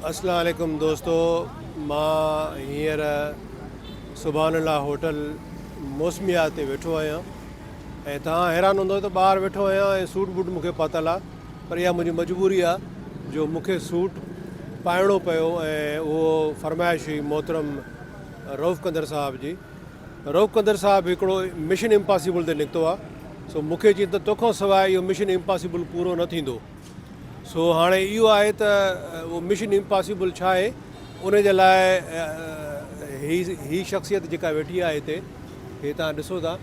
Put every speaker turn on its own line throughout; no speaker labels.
अस्सलाम वालेकुम दोस्तों, मां हींअर सुभान अल्लाह होटल मौसमिया ते वेठो आहियां ऐं तव्हां हैरान हूंदो त ॿाहिरि वेठो आहियां ऐं सूट बूट मूंखे पातल आहे, पर इहा मुंहिंजी मजबूरी आहे जो मूंखे सूट पाइणो पियो ऐं उहो फरमाइश हुई मोहतरम रऊफ़ कंदर साहब जी। रऊफ़ कंदर साहब हिकिड़ो मिशन इम्पॉसिबल ते निकितो आहे, सो मूंखे चई त तोखां सवाइ इहो मिशन इम्पॉसिबल पूरो न थींदो। सो हाणे इहो आहे त उहो मिशन इम्पॉसिबल छा आहे, उन जे लाइ ही शख़्सियत जेका वेठी आहे हिते, हे तव्हां ॾिसो था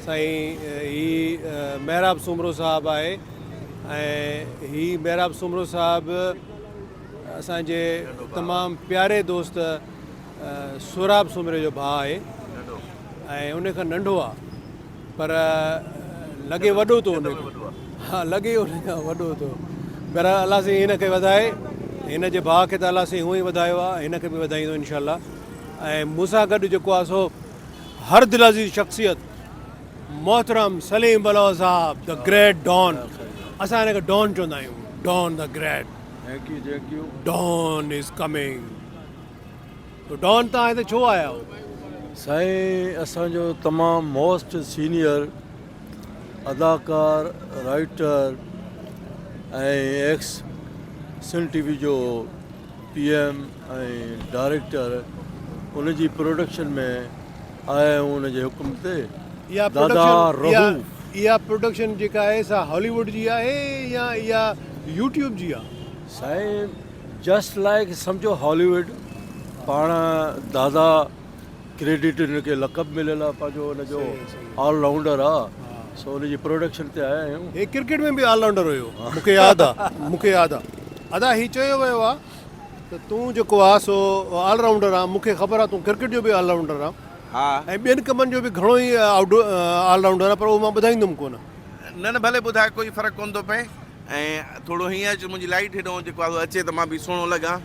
साईं, ही महराब सुमरो साहबु आहे ऐं ही महराब सुमरो साहबु असांजे तमामु प्यारे दोस्त सोराब सुमरे जो भाउ आहे ऐं उन खां नंढो आहे, पर लॻे वॾो थो उन खां, हा लॻे उन खां वॾो थो। पर अलाह साईं हिन खे वधाए, हिन जे भाउ खे त अलाह साईं हूअं ई वधायो आहे, हिन खे बि वधाईंदो इनशाअल्लाह। ऐं मूंसां गॾु जेको आहे सो हर दिल अज़ीज़ शख़्सियत मोहतरम Saleem Baloch sahab, the great don. असां हिन खे डॉन चवंदा आहियूं, don the great.
Thank you.
Don is coming. तो डॉन तव्हां हिते छो आया हो?
साईं, असांजो तमामु मोस्ट सीनियर अदाकार, राइटर ऐं एक्स सिन टीवी जो PM ऐं डायरेक्टर, उन जी प्रोडक्शन में आया आहियूं उन जे हुकुम ते।
इहा प्रोडक्शन जेका आहे सा हॉलीवुड जी आहे या इहा यूट्यूब जी आहे?
साईं, जस्ट लाइक सम्झो हॉलीवुड। पाण दादा क्रेडिट हिनखे लक़ब मिलियल आहे पंहिंजो, हुनजो ऑलराउंडर आहे, सो हुनजी प्रोडक्शन ते आया आहियूं।
हे क्रिकेट में बि ऑलराउंडर हुयो, मूंखे यादि आहे। अदा ही चयो वियो आहे त तूं जेको आहे सो ऑलराउंडर आहे, मूंखे ख़बर आहे तूं क्रिकेट जो बि ऑलराउंडर आहे,
हा,
ऐं ॿियनि कमनि जो बि घणो ई ऑलराउंडर आहे, पर उहो मां ॿुधाईंदुमि कोन।
न भले ॿुधाए, कोई फ़र्क़ु कोन थो पए। ऐं थोरो हीअं अचे, मुंहिंजी लाइट हेॾो जेको आहे अचे त मां बि सुहिणो लॻां।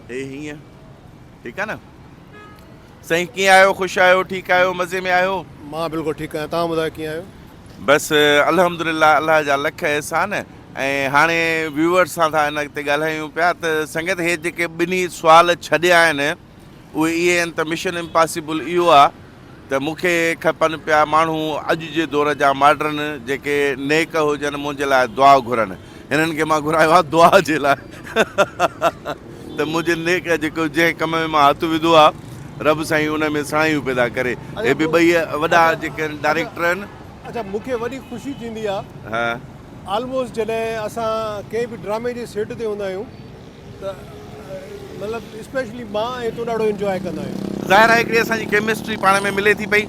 हे हीअं ठीकु आहे न साईं? कीअं आहियो? ख़ुशि आहियो? ठीकु आहियो? मज़े में आहियो?
मां बिल्कुलु ठीकु आहियां, तव्हां ॿुधायो कीअं आहियो?
बसि अल्हम्दुलिल्लाह, अलाह जा लख एहसान। ऐं हाणे व्यूअर्स सां था हिन ते ॻाल्हायूं पिया त संगत हे जेके ॿिनी सुवाल छॾिया आहिनि उहे इहे आहिनि त मिशन इम्पॉसिबल इहो आहे त मूंखे खपनि पिया माण्हू अॼु जे दौर जा मॉडर्न जेके नेक हुजनि, मुंहिंजे लाइ दुआ घुरनि। हिननि खे मां घुरायो आहे दुआ जे लाइ त मुंहिंजे नेक जेको जंहिं कम में मां हथु विधो आहे, रब साईं उन में सणायूं पैदा करे। हे बि ॿई वॾा जेके डायरेक्टर आहिनि।
अच्छा, मूंखे वॾी ख़ुशी थींदी आहे,
हा,
ऑलमोस्ट जॾहिं असां कंहिं बि ड्रामे जे सेट ते हूंदा आहियूं त मतिलबु स्पेशली मां ऐं तूं ॾाढो इंजॉय कंदा आहियूं।
ज़ाहिर आहे हिकिड़ी असांजी केमिस्ट्री पाण में मिले थी पई,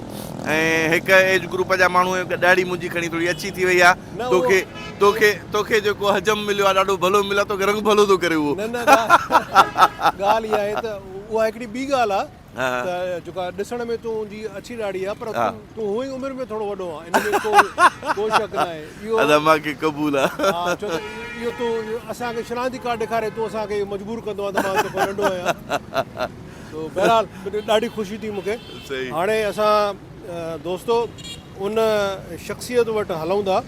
ऐं हिकु एज ग्रुप जा माण्हू, ॾाढी मुंहिंजी खणी थोरी अची थी वई आहे। तोखे जेको हजम मिलियो आहे ॾाढो भलो मिलियो आहे, तोखे रंग भलो थो करे उहो।
न ॻाल्हि इहा आहे त उहा हिकिड़ी ॿी ॻाल्हि आहे त जेका ॾिसण में तुंहिंजी अच्छी ॾाढी आहे, पर तूं हूअं ई उमिरि में थोरो वॾो आहे, इन में को शक न आहे। इहो
मूंखे क़बूल आहे।
हा, छो त इहो तूं असांखे शनाख्ती कार्ड ॾेखारे तूं असांखे मजबूर कंदो आहे त मां तोखां नंढो आहियां। तो बहरहाल ॾाढी ख़ुशी थी मूंखे। हाणे असां दोस्तो उन शख़्सियत वटि हलूं था।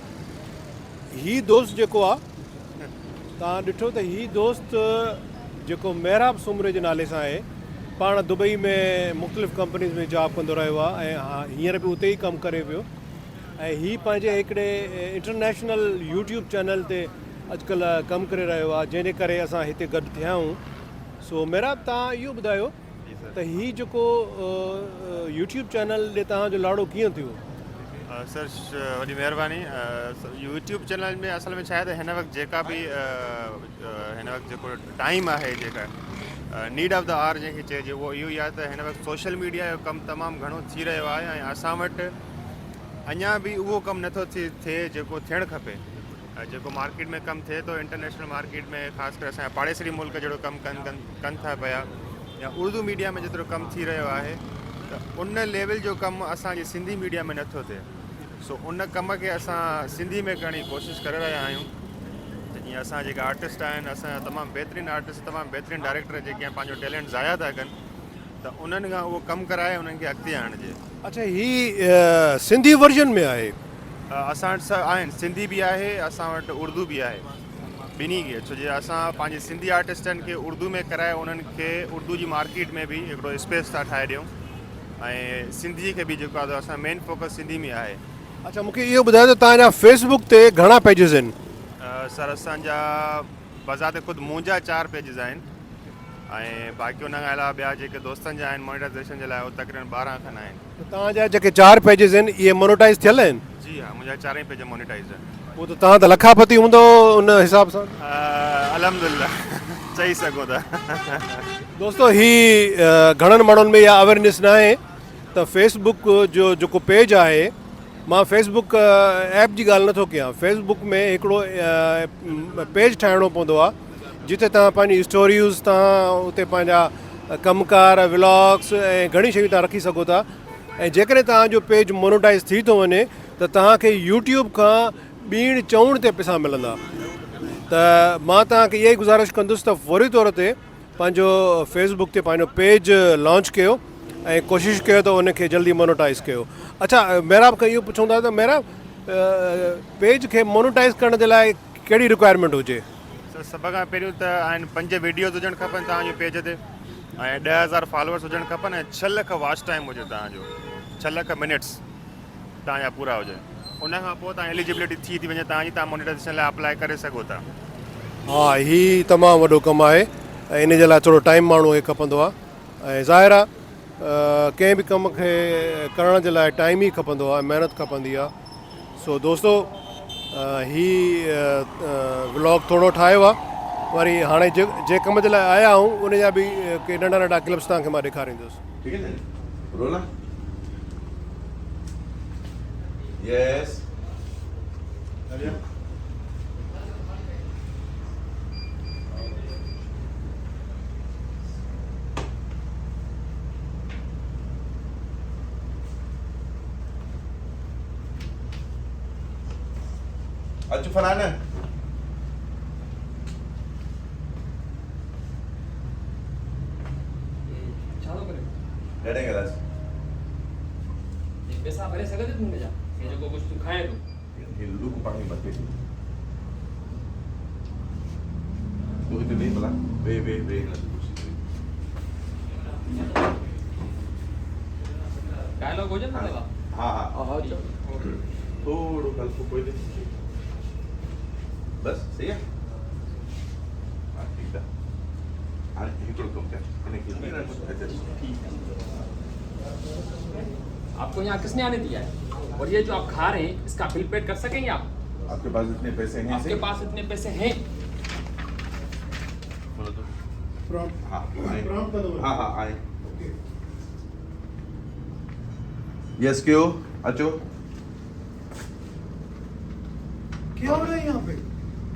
ही दोस्त जेको आहे, तव्हां ॾिठो त ही दोस्त जेको महराब सुमरे जे नाले सां आहे, पाण दुबई में मुख़्तलिफ़ कंपनीज़ में जॉब कंदो रहियो आहे ऐं हींअर बि उते ई कमु करे पियो। ऐं हीअ पंहिंजे हिकिड़े इंटरनेशनल यूट्यूब चैनल ते अॼुकल्ह कमु करे रहियो आहे, जंहिंजे करे असां हिते गॾु थिया आहियूं। सो महराब, तव्हां इहो ॿुधायो त हीअ जेको यूट्यूब चैनल ॾे तव्हांजो लाड़ो कीअं थियो?
सर, वॾी महिरबानी। यूट्यूब चैनल में असल में छा आहे त हिन वक़्तु जेका बि हिन वक़्तु जेको टाइम आहे, जेका नीड ऑफ द आवर जंहिंखे चइजे, उहो इहो ई आहे त हिन वक़्तु सोशल मीडिया जो कमु तमामु घणो थी रहियो आहे ऐं असां वटि अञा बि उहो कमु नथो थिए जेको थियणु खपे। जेको मार्केट में कमु थिए थो, इंटरनेशनल मार्केट में ख़ासि करे असांजा पाड़ेसरी मुल्क जहिड़ो कमु कनि था पिया, या उर्दू मीडिया में जेतिरो कमु थी रहियो आहे, त उन लेवल जो कमु असांजी सिंधी मीडिया में नथो थिए। सो उन कम खे असां सिंधी में करण जी कोशिशि करे रहिया आहियूं। त जीअं असां जेका आर्टिस्ट आहिनि, असांजा तमामु बहितरीनु आर्टिस्ट, तमामु बहितरीनु डायरेक्टर जेके पंहिंजो टैलेंट ज़ाया था कनि, त उन्हनि खां उहो कमु कराए उन्हनि खे अॻिते आणिजे।
अच्छा, ही सिंधी वर्जन में आहे?
असां वटि आहिनि, सिंधी बि आहे, असां वटि उर्दू बि आहे, ॿिन्ही खे छो जे असां पंहिंजे सिंधी आर्टिस्टनि खे उर्दू में कराए उन्हनि खे उर्दू जी मार्केट में बि हिकिड़ो स्पेस था ठाहे ॾियूं ऐं सिंधी खे बि जेको आहे असां मेन फोकस सिंधी में आहे।
अच्छा मूंखे इहो ॿुधायो त तव्हांजा फेसबुक ते घणा पेजिस आहिनि?
सर असांजा बज़ाते ख़ुदि मुंहिंजा 4 पेजिस आहिनि ऐं बाक़ी उन खां अलावा ॿिया जेके दोस्तनि जा आहिनि मोनेटाइज़ेशन जे लाइ उहो तक़रीबन 12 खनि आहिनि।
त तव्हांजा जेके 4 पेजिस आहिनि इहे मोनेटाइज़ थियल आहिनि?
जी हा, मुंहिंजा 4 पेज मोनेटाइज़ आहिनि।
पोइ त तव्हां त लखापति हूंदो उन हिसाब सां।
अल्हम्दुलिल्लाह चई सघो था।
दोस्तो ही घणनि माण्हुनि में इहा अवेयरनेस न आहे त फेसबुक जो जेको पेज आहे, मां फेसबुक ऐप जी ॻाल्हि नथो कयां, फेसबुक में हिकिड़ो पेज ठाहिणो पवंदो आहे जिते तव्हां पंहिंजी स्टोरीज़, तव्हां उते पंहिंजा कमकार, व्लॉग्स ऐं घणी शयूं तव्हां रखी सघो था। ऐं जेकॾहिं तव्हांजो पेज मोनेटाइज़ थी थो वञे त तव्हांखे यूट्यूब खां ॿीण चवण ते पैसा मिलंदा। त मां तव्हांखे इहा ई गुज़ारिश कंदुसि त फौरी तौर ते पंहिंजो फेसबुक ते पंहिंजो पेज लॉन्च कयो ऐं कोशिशि कयो त उनखे जल्दी मोनेटाइज़ कयो। अच्छा मेहराब खां इहो पुछूं था त मेहराब पेज खे मोनेटाइज़ करण जे लाइ कहिड़ी रिक्वायरमेंट हुजे?
सर सभ खां पहिरियों त आहिनि 5 वीडियोज़ हुजणु खपनि तव्हांजे पेज ते ऐं 10,000 फॉलोअर्स हुजणु खपनि ऐं 6 लख वॉच टाइम हुजे तव्हांजो, 6 लख मिनट्स तव्हांजा पूरा हुजनि। उन खां पोइ तव्हां एलिजिबिलिटी थी वञे तव्हांजी, तव्हां मोनेटाइज़ेशन लाइ अप्लाई करे सघो था।
हा ही तमामु वॾो कमु आहे ऐं इन जे लाइ थोरो टाइम माण्हू खे खपंदो आहे ऐं ज़ाहिर आहे कंहिं बि कम खे करण जे लाइ टाइम ई खपंदो आहे, महिनत खपंदी आहे। सो दोस्तो ही व्लॉग थोरो ठाहियो आहे, वरी हाणे जे कम जे लाइ आया आहियूं उन जा बि के नंढा नंढा क्लिप्स तव्हांखे मां ॾेखारींदुसि।
ठीक है रोला यस अचु फरहान लड़ेंगे बस
पैसा भरे सघंदे तूं मुंहिंजा जेको कुझु तूं खाए थो
ये लुक पानी मत दे तू इधर नहीं बोला वे ना
डायलॉग हो जाए ना
हाँ थोड़ो कल को कोई दे बस सही है हाँ ठीक है अरे हिकड़ो कम कर इन्हें कितनी ना कुछ
आपको यहाँ किसने आने दिया है? और ये जो आप खा रहे हैं इसका बिल पेड कर सकेंगे आप?
आपके पास इतने पैसे हैं
आपके पास इतने पैसे हैं?
बोलो तो हाँ आए यस क्यों अचो
क्या हो रहा है यहाँ पे?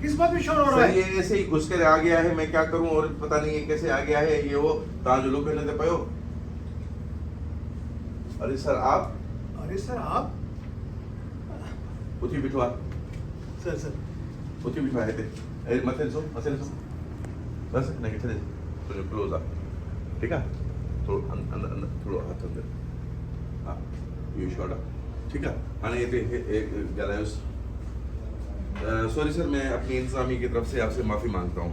किस बात पे शोर हो रहा
सर
है?
ये ऐसे ही घुस कर आ गया है, मैं क्या करूं और पता नहीं ये कैसे आ गया है, ये वो ताजु लोग कहने दे पायो। अरे सर आप उठी बिठवा
सर
उठी बिठवा है ते मथे सो बस नहीं किथे तो क्लोज आ ठीक है थोड़ा अंदर थोड़ा हाथ अंदर हाँ ये शॉट ठीक है आने ये एक गलायस सॉरी सर मैं अपनी इंतजामी की तरफ से आपसे माफी मांगता हूँ।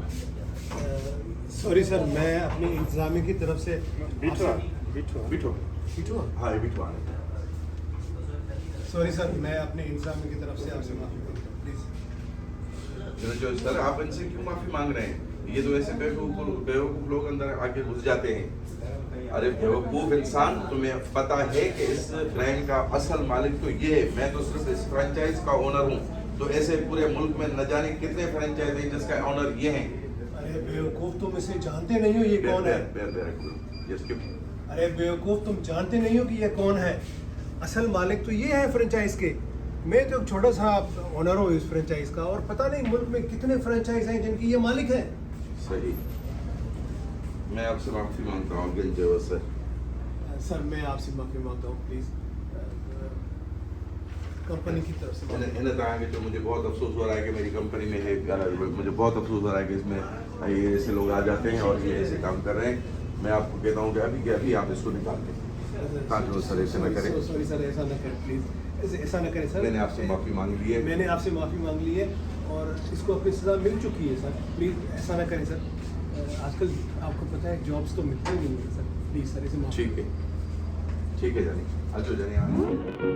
सॉरी सर मैं अपनी इंतजामी की तरफ से
बिठो हाँ ये बिठवा
सॉरी सर मैं अपनी इंतजामी की तरफ से आपसे माफी मांगता हूँ प्लीज।
जो सर आप इनसे क्यों माफी मांग रहे हैं? ये तो ऐसे बेवकूफ लोग अंदर आके घुस जाते हैं। अरे बेवकूफ इंसान, तुम्हें पता है कि इस ब्रांड का असल मालिक तो ये है, मैं तो सिर्फ इस फ्रेंचाइज का ओनर हूँ। तो ऐसे पूरे मुल्क में न जाने कितने फ्रेंचाइज हैं जिसका ओनर ये है।
अरे बेवकूफ तुम इसे जानते नहीं हो ये कौन है?
अरे
बेवकूफ तुम जानते नहीं हो कि ये कौन है? असल मालिक तो ये है फ्रेंचाइज के। मैं तो एक छोटा सा ओनर हूँ इस फ्रेंचाइज का और पता नहीं मुल्क में कितने फ्रेंचाइज हैं जिनकी ये मालिक है।
सही, मैं आपसे माफी मांगता हूँ
सर मैं आपसे माफी मांगता हूँ प्लीज कंपनी की तरफ से।
इन्हें कहा कि जो मुझे बहुत अफसोस हो रहा है कि मेरी कंपनी में है, मुझे बहुत अफसोस हो रहा है कि इसमें ये ऐसे लोग आ जाते हैं और ये ऐसे काम कर रहे हैं। मैं आपको कहता हूँ कि अभी आप इसको निकाल दें ताकि सर ऐसे न करें।
सॉरी सर ऐसा न करें प्लीज, ऐसा न करें सर।
मैंने आपसे माफ़ी मांग ली है।
मैंने आपसे माफ़ी मांग ली है और इसको अपनी सज़ा मिल चुकी है सर। प्लीज़ ऐसा ना करें सर। आजकल आपको पता है जॉब्स तो मिलते नहीं है सर। प्लीज़ सर इसे माफ़
ठीक है जानी, अचो जानी।